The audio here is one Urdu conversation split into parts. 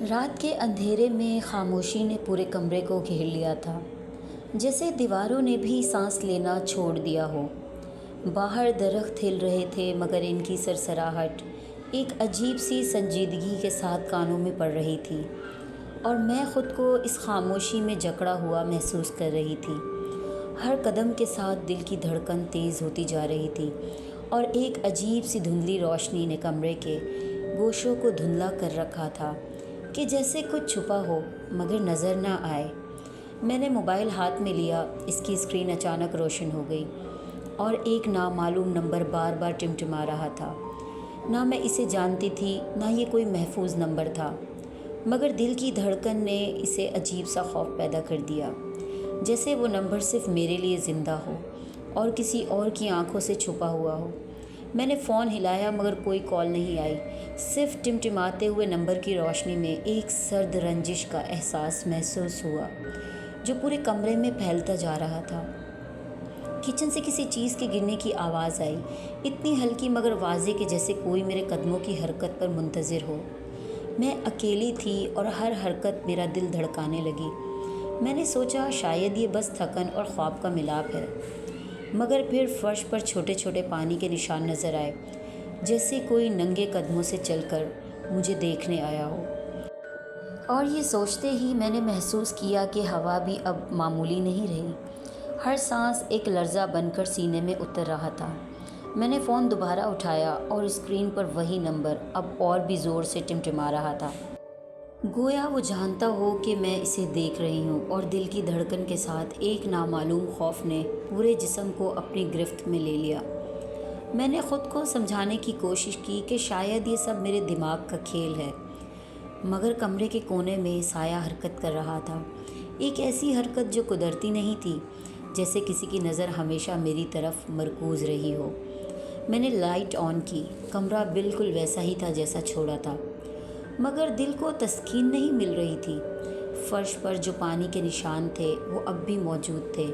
رات کے اندھیرے میں خاموشی نے پورے کمرے کو گھیر لیا تھا، جیسے دیواروں نے بھی سانس لینا چھوڑ دیا ہو۔ باہر درخت ہل رہے تھے مگر ان کی سرسراہٹ ایک عجیب سی سنجیدگی کے ساتھ کانوں میں پڑ رہی تھی، اور میں خود کو اس خاموشی میں جکڑا ہوا محسوس کر رہی تھی۔ ہر قدم کے ساتھ دل کی دھڑکن تیز ہوتی جا رہی تھی، اور ایک عجیب سی دھندلی روشنی نے کمرے کے گوشوں کو دھندلا کر رکھا تھا کہ جیسے کچھ چھپا ہو مگر نظر نہ آئے۔ میں نے موبائل ہاتھ میں لیا، اس کی اسکرین اچانک روشن ہو گئی اور ایک نامعلوم نمبر بار بار ٹمٹما رہا تھا۔ نہ میں اسے جانتی تھی، نہ یہ کوئی محفوظ نمبر تھا، مگر دل کی دھڑکن نے اسے عجیب سا خوف پیدا کر دیا، جیسے وہ نمبر صرف میرے لیے زندہ ہو اور کسی اور کی آنکھوں سے چھپا ہوا ہو۔ میں نے فون ہلایا مگر کوئی کال نہیں آئی، صرف ٹمٹماتے ہوئے نمبر کی روشنی میں ایک سرد رنجش کا احساس محسوس ہوا جو پورے کمرے میں پھیلتا جا رہا تھا۔ کچن سے کسی چیز کے گرنے کی آواز آئی، اتنی ہلکی مگر واضح کہ جیسے کوئی میرے قدموں کی حرکت پر منتظر ہو۔ میں اکیلی تھی اور ہر حرکت میرا دل دھڑکانے لگی۔ میں نے سوچا شاید یہ بس تھکن اور خواب کا ملاپ ہے، مگر پھر فرش پر چھوٹے چھوٹے پانی کے نشان نظر آئے، جیسے کوئی ننگے قدموں سے چل کر مجھے دیکھنے آیا ہو۔ اور یہ سوچتے ہی میں نے محسوس کیا کہ ہوا بھی اب معمولی نہیں رہی، ہر سانس ایک لرزہ بن کر سینے میں اتر رہا تھا۔ میں نے فون دوبارہ اٹھایا اور اسکرین پر وہی نمبر اب اور بھی زور سے ٹمٹما رہا تھا، گویا وہ جانتا ہو کہ میں اسے دیکھ رہی ہوں، اور دل کی دھڑکن کے ساتھ ایک نامعلوم خوف نے پورے جسم کو اپنی گرفت میں لے لیا۔ میں نے خود کو سمجھانے کی کوشش کی کہ شاید یہ سب میرے دماغ کا کھیل ہے، مگر کمرے کے کونے میں سایہ حرکت کر رہا تھا، ایک ایسی حرکت جو قدرتی نہیں تھی، جیسے کسی کی نظر ہمیشہ میری طرف مرکوز رہی ہو۔ میں نے لائٹ آن کی، کمرہ بالکل ویسا ہی تھا جیسا چھوڑا تھا، مگر دل کو تسکین نہیں مل رہی تھی۔ فرش پر جو پانی کے نشان تھے وہ اب بھی موجود تھے،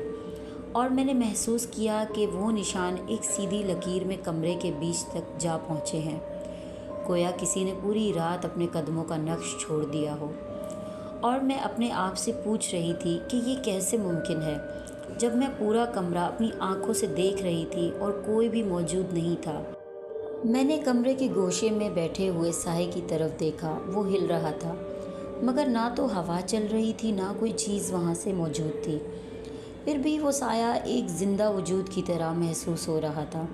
اور میں نے محسوس کیا کہ وہ نشان ایک سیدھی لکیر میں کمرے کے بیچ تک جا پہنچے ہیں، گویا کسی نے پوری رات اپنے قدموں کا نقش چھوڑ دیا ہو۔ اور میں اپنے آپ سے پوچھ رہی تھی کہ یہ کیسے ممکن ہے، جب میں پورا کمرہ اپنی آنکھوں سے دیکھ رہی تھی اور کوئی بھی موجود نہیں تھا۔ میں نے کمرے کے گوشے میں بیٹھے ہوئے سائے کی طرف دیکھا، وہ ہل رہا تھا، مگر نہ تو ہوا چل رہی تھی نہ کوئی چیز وہاں سے موجود تھی۔ پھر بھی وہ سایہ ایک زندہ وجود کی طرح محسوس ہو رہا تھا،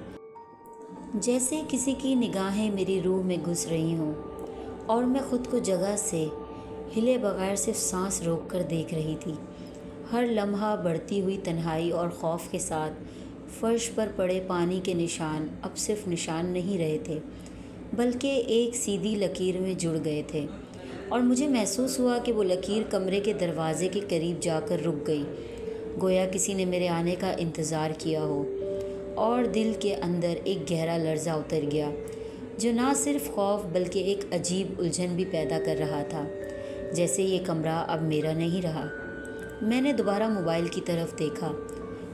جیسے کسی کی نگاہیں میری روح میں گھس رہی ہوں، اور میں خود کو جگہ سے ہلے بغیر صرف سانس روک کر دیکھ رہی تھی۔ ہر لمحہ بڑھتی ہوئی تنہائی اور خوف کے ساتھ فرش پر پڑے پانی کے نشان اب صرف نشان نہیں رہے تھے، بلکہ ایک سیدھی لکیر میں جڑ گئے تھے، اور مجھے محسوس ہوا کہ وہ لکیر کمرے کے دروازے کے قریب جا کر رک گئی، گویا کسی نے میرے آنے کا انتظار کیا ہو۔ اور دل کے اندر ایک گہرا لرزہ اتر گیا جو نہ صرف خوف بلکہ ایک عجیب الجھن بھی پیدا کر رہا تھا، جیسے یہ کمرہ اب میرا نہیں رہا۔ میں نے دوبارہ موبائل کی طرف دیکھا،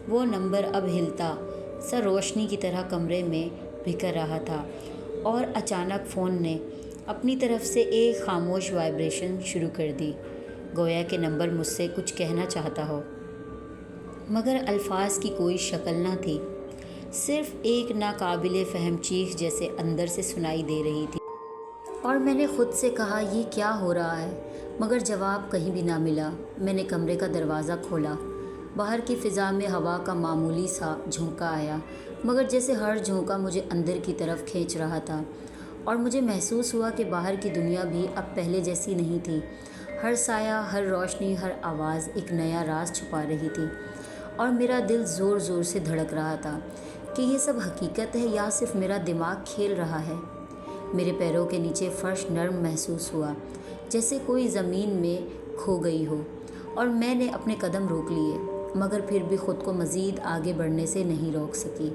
وہ نمبر اب ہلتا سا روشنی کی طرح کمرے میں بکھر رہا تھا، اور اچانک فون نے اپنی طرف سے ایک خاموش وائبریشن شروع کر دی، گویا کہ نمبر مجھ سے کچھ کہنا چاہتا ہو، مگر الفاظ کی کوئی شکل نہ تھی، صرف ایک ناقابل فہم چیخ جیسے اندر سے سنائی دے رہی تھی۔ اور میں نے خود سے کہا یہ کیا ہو رہا ہے، مگر جواب کہیں بھی نہ ملا۔ میں نے کمرے کا دروازہ کھولا، باہر کی فضا میں ہوا کا معمولی سا جھونکا آیا، مگر جیسے ہر جھونکا مجھے اندر کی طرف کھینچ رہا تھا، اور مجھے محسوس ہوا کہ باہر کی دنیا بھی اب پہلے جیسی نہیں تھی۔ ہر سایہ، ہر روشنی، ہر آواز ایک نیا راز چھپا رہی تھی، اور میرا دل زور زور سے دھڑک رہا تھا کہ یہ سب حقیقت ہے یا صرف میرا دماغ کھیل رہا ہے۔ میرے پیروں کے نیچے فرش نرم محسوس ہوا، جیسے کوئی زمین میں کھو گئی ہو، اور میں نے اپنے قدم روک لیے، مگر پھر بھی خود کو مزید آگے بڑھنے سے نہیں روک سکی،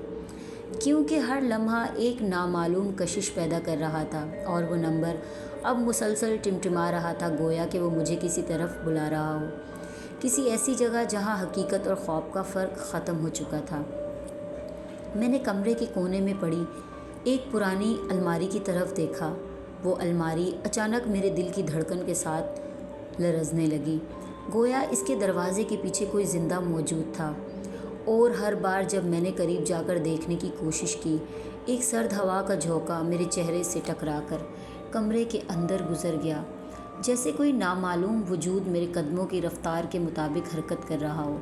کیونکہ ہر لمحہ ایک نامعلوم کشش پیدا کر رہا تھا، اور وہ نمبر اب مسلسل ٹمٹما رہا تھا، گویا کہ وہ مجھے کسی طرف بلا رہا ہو، کسی ایسی جگہ جہاں حقیقت اور خواب کا فرق ختم ہو چکا تھا۔ میں نے کمرے کے کونے میں پڑی ایک پرانی الماری کی طرف دیکھا، وہ الماری اچانک میرے دل کی دھڑکن کے ساتھ لرزنے لگی، گویا اس کے دروازے کے پیچھے کوئی زندہ موجود تھا۔ اور ہر بار جب میں نے قریب جا کر دیکھنے کی کوشش کی، ایک سرد ہوا کا جھونکا میرے چہرے سے ٹکرا کر کمرے کے اندر گزر گیا، جیسے کوئی نامعلوم وجود میرے قدموں کی رفتار کے مطابق حرکت کر رہا ہو،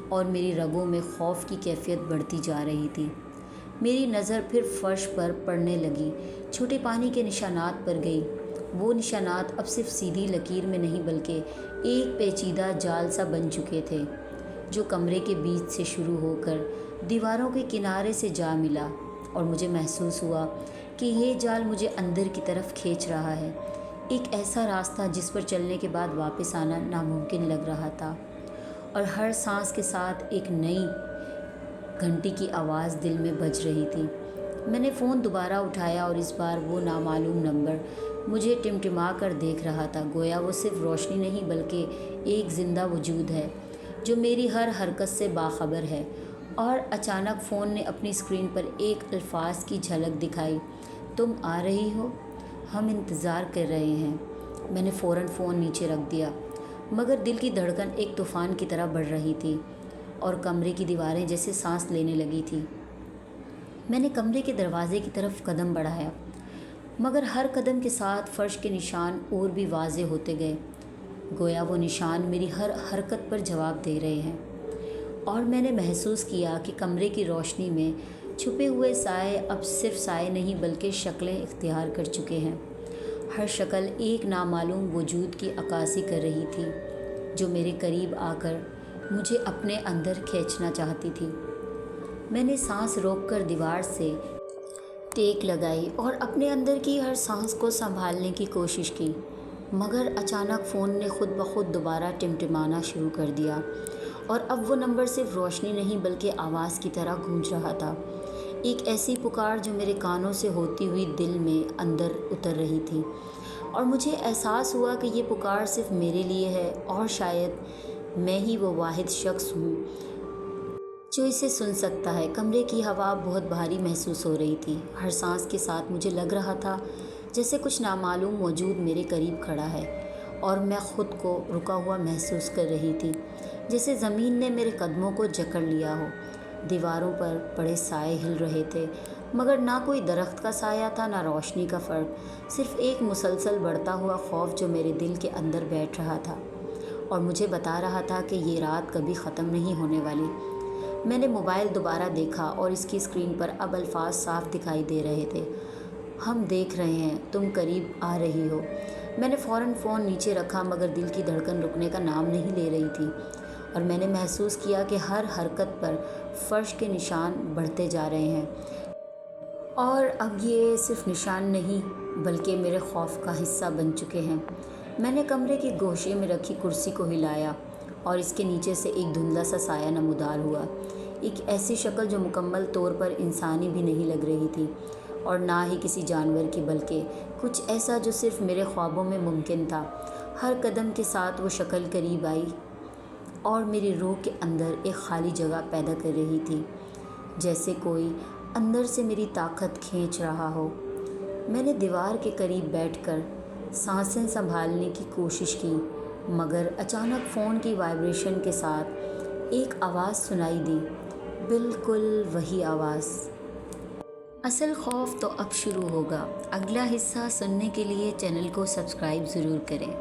اور میری رگوں میں خوف کی کیفیت بڑھتی جا رہی تھی۔ میری نظر پھر فرش پر پڑنے لگی، چھوٹے پانی کے نشانات پر گئی۔ وہ نشانات اب صرف سیدھی لکیر میں نہیں بلکہ ایک پیچیدہ جال سا بن چکے تھے، جو کمرے کے بیچ سے شروع ہو کر دیواروں کے کنارے سے جا ملا، اور مجھے محسوس ہوا کہ یہ جال مجھے اندر کی طرف کھینچ رہا ہے، ایک ایسا راستہ جس پر چلنے کے بعد واپس آنا ناممکن لگ رہا تھا۔ اور ہر سانس کے ساتھ ایک نئی گھنٹی کی آواز دل میں بج رہی تھی۔ میں نے فون دوبارہ اٹھایا اور اس بار وہ نامعلوم نمبر مجھے ٹمٹما کر دیکھ رہا تھا، گویا وہ صرف روشنی نہیں بلکہ ایک زندہ وجود ہے جو میری ہر حرکت سے باخبر ہے۔ اور اچانک فون نے اپنی اسکرین پر ایک الفاظ کی جھلک دکھائی، تم آ رہی ہو، ہم انتظار کر رہے ہیں۔ میں نے فوراً فون نیچے رکھ دیا، مگر دل کی دھڑکن ایک طوفان کی طرح بڑھ رہی تھی اور کمرے کی دیواریں جیسے سانس لینے لگی تھیں۔ میں نے کمرے کے دروازے کی طرف قدم بڑھایا، مگر ہر قدم کے ساتھ فرش کے نشان اور بھی واضح ہوتے گئے، گویا وہ نشان میری ہر حرکت پر جواب دے رہے ہیں۔ اور میں نے محسوس کیا کہ کمرے کی روشنی میں چھپے ہوئے سائے اب صرف سائے نہیں بلکہ شکلیں اختیار کر چکے ہیں۔ ہر شکل ایک نامعلوم وجود کی عکاسی کر رہی تھی، جو میرے قریب آ کر مجھے اپنے اندر کھینچنا چاہتی تھی۔ میں نے سانس روک کر دیوار سے ٹیک لگائی اور اپنے اندر کی ہر سانس کو سنبھالنے کی کوشش کی، مگر اچانک فون نے خود بخود دوبارہ ٹمٹمانا شروع کر دیا، اور اب وہ نمبر صرف روشنی نہیں بلکہ آواز کی طرح گونج رہا تھا، ایک ایسی پکار جو میرے کانوں سے ہوتی ہوئی دل میں اندر اتر رہی تھی۔ اور مجھے احساس ہوا کہ یہ پکار صرف میرے لیے ہے، اور شاید میں ہی وہ واحد شخص ہوں جو اسے سن سکتا ہے۔ کمرے کی ہوا بہت بھاری محسوس ہو رہی تھی، ہر سانس کے ساتھ مجھے لگ رہا تھا جیسے کچھ نامعلوم موجود میرے قریب کھڑا ہے، اور میں خود کو رکا ہوا محسوس کر رہی تھی، جیسے زمین نے میرے قدموں کو جکڑ لیا ہو۔ دیواروں پر پڑے سائے ہل رہے تھے، مگر نہ کوئی درخت کا سایہ تھا نہ روشنی کا فرق، صرف ایک مسلسل بڑھتا ہوا خوف جو میرے دل کے اندر بیٹھ رہا تھا اور مجھے بتا رہا تھا کہ یہ رات کبھی ختم نہیں ہونے والی۔ میں نے موبائل دوبارہ دیکھا اور اس کی اسکرین پر اب الفاظ صاف دکھائی دے رہے تھے، ہم دیکھ رہے ہیں، تم قریب آ رہی ہو۔ میں نے فوراً فون نیچے رکھا، مگر دل کی دھڑکن رکنے کا نام نہیں لے رہی تھی، اور میں نے محسوس کیا کہ ہر حرکت پر فرش کے نشان بڑھتے جا رہے ہیں، اور اب یہ صرف نشان نہیں بلکہ میرے خوف کا حصہ بن چکے ہیں۔ میں نے کمرے کے گوشے میں رکھی کرسی کو ہلایا اور اس کے نیچے سے ایک دھندلا سا سایہ نمودار ہوا، ایک ایسی شکل جو مکمل طور پر انسانی بھی نہیں لگ رہی تھی اور نہ ہی کسی جانور کی، بلکہ کچھ ایسا جو صرف میرے خوابوں میں ممکن تھا۔ ہر قدم کے ساتھ وہ شکل قریب آئی اور میری روح کے اندر ایک خالی جگہ پیدا کر رہی تھی، جیسے کوئی اندر سے میری طاقت کھینچ رہا ہو۔ میں نے دیوار کے قریب بیٹھ کر سانسیں سنبھالنے کی کوشش کی، مگر اچانک فون کی وائبریشن کے ساتھ ایک آواز سنائی دی، بالکل وہی آواز۔ اصل خوف تو اب شروع ہوگا۔ اگلا حصہ سننے کے لیے چینل کو سبسکرائب ضرور کریں۔